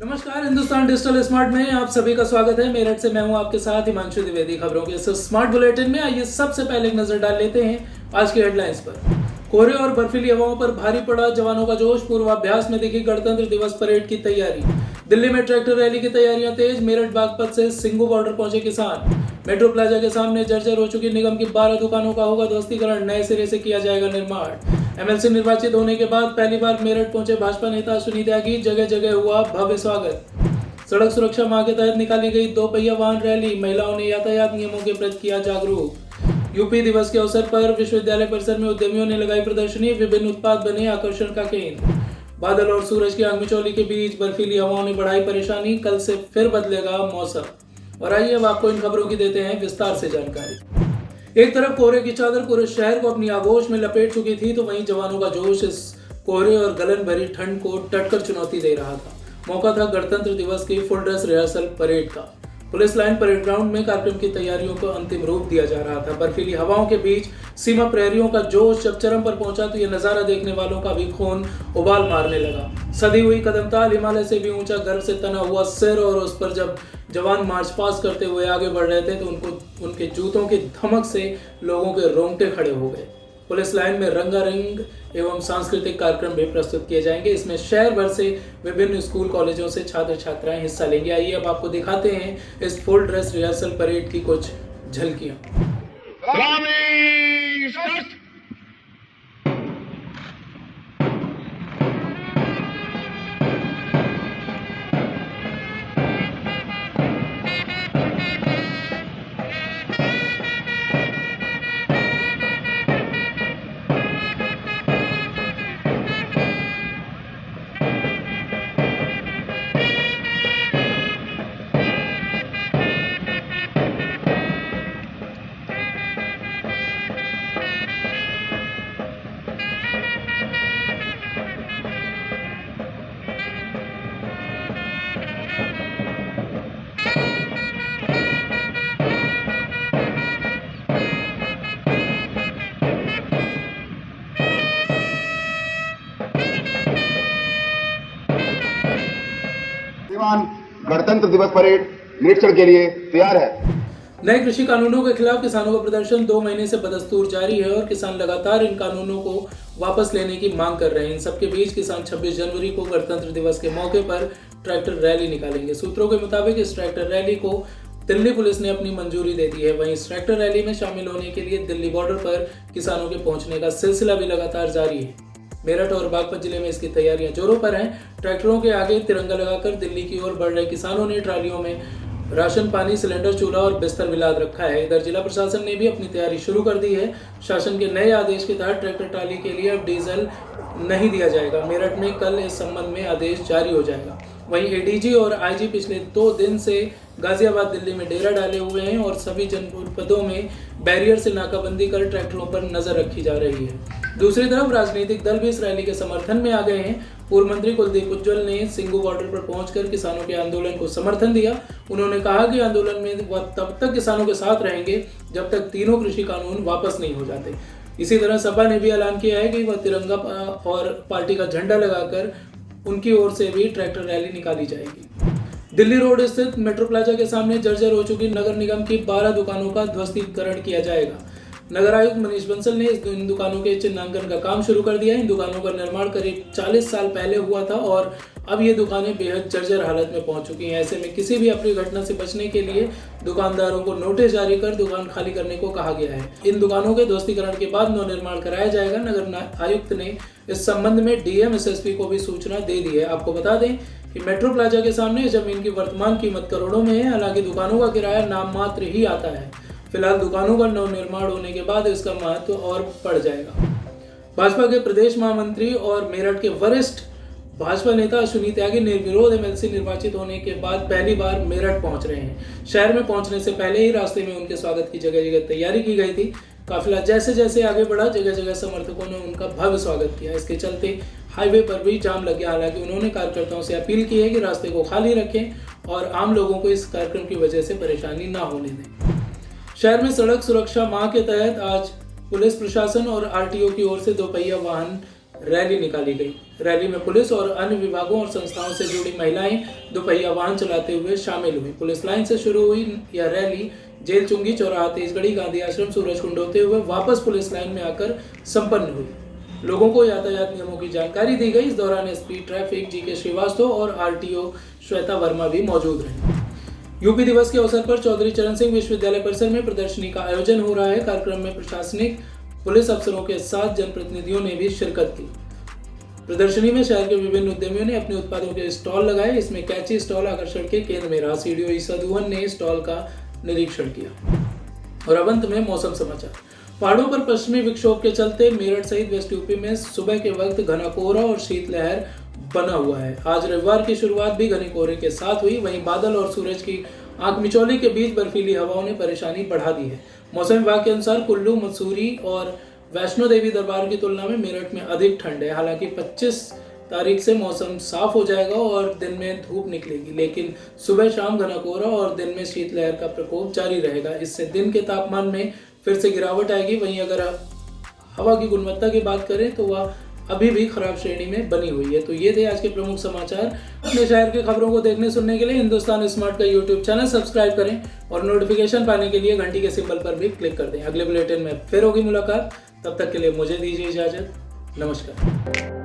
नमस्कार, Hindustan digital smart में आप सभी का स्वागत है। मेरठ से मैं हूं आपके साथ हिमांशु द्विवेदी। खबरों के इस स्मार्ट बुलेटिन में आइए सबसे पहले एक नजर डाल लेते हैं आज की हेडलाइंस पर। कोहरे और बर्फीली हवाओं पर भारी पड़ा जवानों का जोश। पूर्वाभ्यास में दिखी गणतंत्र दिवस परेड की तैयारी। दिल्ली में ट्रैक्टर रैली की तैयारियां तेज। मेरठ बागपत से सिंगू बॉर्डर पहुंचे किसान। मेट्रो प्लाजा के सामने जर्जर हो चुकी निगम की 12 दुकानों का होगा ध्वस्तीकरण। नए सिरे से किया जाएगा निर्माण। एमएलसी निर्वाचित होने के बाद पहली बार मेरठ पहुंचे भाजपा नेता अश्विनी त्यागी। जगह जगह हुआ भव्य स्वागत। सड़क सुरक्षा माह के तहत निकाली गई 2 पहिया वाहन रैली। महिलाओं ने यातायात नियमों के प्रति किया जागरूक। यूपी दिवस के अवसर पर विश्वविद्यालय परिसर में उद्यमियों ने लगाई प्रदर्शनी। विभिन्न उत्पाद बने आकर्षण का केंद्र। बादल और सूरज की आगमिचौली के बीच बर्फीली हवाओं ने बढ़ाई परेशानी। कल से फिर बदलेगा मौसम। और आइए अब आपको इन खबरों की देते हैं विस्तार से जानकारी। एक तरफ कोहरे की चादर पूरे शहर को अपनी आगोश में लपेट चुकी थी, तो वहीं जवानों का जोश इस कोहरे और गलन भरी ठंड को टटकर चुनौती दे रहा था। मौका था गणतंत्र दिवस की फुल ड्रेस रिहर्सल परेड का। पुलिस लाइन परेड ग्राउंड में कार्यक्रम की तैयारियों को अंतिम रूप दिया जा रहा था। बर्फीली हवाओं के बीच सीमा प्रहरियों का जोश जब चरम पर पहुंचा तो यह नजारा देखने वालों का भी खून उबाल मारने लगा। सदी हुई कदमताल, हिमालय से भी ऊंचा, गर्व से तना हुआ सिर, और उस पर जब जवान मार्च पास करते हुए आगे बढ़ रहे थे तो उनके जूतों की धमक से लोगों के रोंगटे खड़े हो गए। पुलिस लाइन में रंगारंग एवं सांस्कृतिक कार्यक्रम भी प्रस्तुत किए जाएंगे। इसमें शहर भर से विभिन्न स्कूल कॉलेजों से छात्र छात्राएं हिस्सा लेंगे। आइए अब आपको दिखाते हैं इस फुल ड्रेस रिहर्सल परेड की कुछ झलकियां। गणतंत्र दिवस परेड निरीक्षण के लिए तैयार है। नए कृषि कानूनों के खिलाफ किसानों का प्रदर्शन 2 महीने से बदस्तूर जारी है और किसान लगातार इन कानूनों को वापस लेने की मांग कर रहे हैं। इन सबके बीच किसान 26 जनवरी को गणतंत्र दिवस के मौके पर ट्रैक्टर रैली निकालेंगे। सूत्रों के मुताबिक इस ट्रैक्टर रैली को दिल्ली पुलिस ने अपनी मंजूरी दे दी है। वहीं इस ट्रैक्टर रैली में शामिल होने के लिए दिल्ली बॉर्डर पर किसानों के पहुंचने का सिलसिला भी लगातार जारी है। मेरठ और बागपत जिले में इसकी तैयारियां जोरों पर हैं। ट्रैक्टरों के आगे तिरंगा लगाकर दिल्ली की ओर बढ़ रहे किसानों ने ट्रालियों में राशन पानी, सिलेंडर, चूल्हा और बिस्तर भी लाद रखा है। इधर जिला प्रशासन ने भी अपनी तैयारी शुरू कर दी है। शासन के नए आदेश के तहत ट्रैक्टर ट्राली के लिए अब डीजल नहीं दिया जाएगा। मेरठ में कल इस संबंध में आदेश जारी हो जाएगा। वहीं एडीजी और आईजी पिछले 2 दिन से गाजियाबाद, दिल्ली में डेरा डाले हुए हैं और सभी जनपदों में बैरियर से नाकाबंदी कर ट्रैक्टरों पर नजर रखी जा रही है। दूसरी तरफ राजनीतिक दल भी इस रैली के समर्थन में आ गए हैं। पूर्व मंत्री कुलदीप उज्ज्वल ने सिंगू बॉर्डर पर पहुंचकर किसानों के आंदोलन को समर्थन दिया। उन्होंने कहा कि आंदोलन में वह तब तक किसानों के साथ रहेंगे जब तक तीनों कृषि कानून वापस नहीं हो जाते। इसी तरह सपा ने भी ऐलान किया है कि वह तिरंगा और पार्टी का झंडा लगाकर उनकी ओर से भी ट्रैक्टर रैली निकाली जाएगी। दिल्ली रोड स्थित मेट्रो प्लाजा के सामने जर्जर हो चुकी नगर निगम की 12 दुकानों का ध्वस्तीकरण किया जाएगा। नगर आयुक्त मनीष बंसल ने इन दुकानों के चिन्हांकन का काम शुरू कर दिया है। इन दुकानों का निर्माण करीब 40 साल पहले हुआ था और अब ये दुकानें बेहद जर्जर हालत में पहुंच चुकी हैं। ऐसे में किसी भी अप्रिय घटना से बचने के लिए दुकानदारों को नोटिस जारी कर दुकान खाली करने को कहा गया है। इन दुकानों के ध्वस्तीकरण के बाद नवनिर्माण कराया जाएगा। नगर आयुक्त ने इस संबंध में डीएम एसएसपी को भी सूचना दे दी है। आपको बता दें कि मेट्रो प्लाजा के सामने जमीन की वर्तमान कीमत करोड़ों में है। हालांकि दुकानों का किराया नाम मात्र ही आता है। फिलहाल दुकानों का नवनिर्माण होने के बाद इसका महत्व और बढ़ जाएगा। भाजपा के प्रदेश महामंत्री और मेरठ के वरिष्ठ भाजपा नेता अश्विनी त्यागी निर्विरोध एमएलसी निर्वाचित होने के बाद पहली बार मेरठ पहुंच रहे हैं। शहर में पहुंचने से पहले ही रास्ते में उनके स्वागत की जगह जगह तैयारी की गई थी। काफिला जैसे जैसे आगे बढ़ा, जगह जगह समर्थकों ने उनका भव्य स्वागत किया। इसके चलते हाईवे पर भी जाम लग गया। हालांकि उन्होंने कार्यकर्ताओं से अपील की है कि रास्ते को खाली रखें और आम लोगों को इस कार्यक्रम की वजह से परेशानी ना होने दें। शहर में सड़क सुरक्षा माह के तहत आज पुलिस प्रशासन और आरटीओ की ओर से 2 पहिया वाहन रैली निकाली गई। रैली में पुलिस और अन्य विभागों और संस्थाओं से जुड़ी महिलाएं दोपहिया वाहन चलाते हुए शामिल हुई। पुलिस लाइन से शुरू हुई यह रैली जेल चुंगी, चौराहा, तेजगढ़ी, गांधी आश्रम, सूरज कुंड होते हुए वापस पुलिस लाइन में आकर संपन्न हुई। लोगों को यातायात नियमों की जानकारी दी गई। इस दौरान एसपी ट्रैफिक जी.के. श्रीवास्तव और आरटीओ श्वेता वर्मा भी मौजूद रहे। यूपी दिवस के अवसर पर चौधरी चरण सिंह विश्वविद्यालय परिसर में प्रदर्शनी का आयोजन हो रहा है। कार्यक्रम में प्रशासनिक पुलिस अफसरों के साथ जनप्रतिनिधियों ने भी शिरकत की। प्रदर्शनी में शहर के विभिन्न उद्यमियों ने अपने उत्पादों के स्टॉल लगाए। इसमें कैची स्टॉल आकर्षण के केंद्र में रहा। सीडीओ ईसा दुहन ने स्टॉल का निरीक्षण किया। और अब अंत में मौसम समाचार। पहाड़ों पर पश्चिमी विक्षोभ के चलते मेरठ सहित वेस्ट यूपी में सुबह के वक्त घना कोहरा और शीतलहर बना हुआ है। आज रविवार की शुरुआत भी घने कोहरे के साथ हुई। वहीं बादल और सूरज की आंख मिचौली के बीच बर्फीली हवाओं ने परेशानी बढ़ा दी है। मौसम विभाग के अनुसार कुल्लू, मसूरी और वैष्णो देवी दरबार की तुलना में मेरठ में अधिक ठंड है। हालांकि 25 तारीख से मौसम साफ हो जाएगा और दिन में धूप निकलेगी, लेकिन सुबह शाम घना कोहरा और दिन में शीतलहर का प्रकोप जारी रहेगा। इससे दिन के तापमान में फिर से गिरावट आएगी। वहीं अगर हवा की गुणवत्ता की बात करें तो वह अभी भी खराब श्रेणी में बनी हुई है। तो ये थे आज के प्रमुख समाचार। अपने शहर की खबरों को देखने सुनने के लिए हिंदुस्तान स्मार्ट का यूट्यूब चैनल सब्सक्राइब करें और नोटिफिकेशन पाने के लिए घंटी के सिंबल पर भी क्लिक कर दें। अगले बुलेटिन में फिर होगी मुलाकात। तब तक के लिए मुझे दीजिए इजाजत। नमस्कार।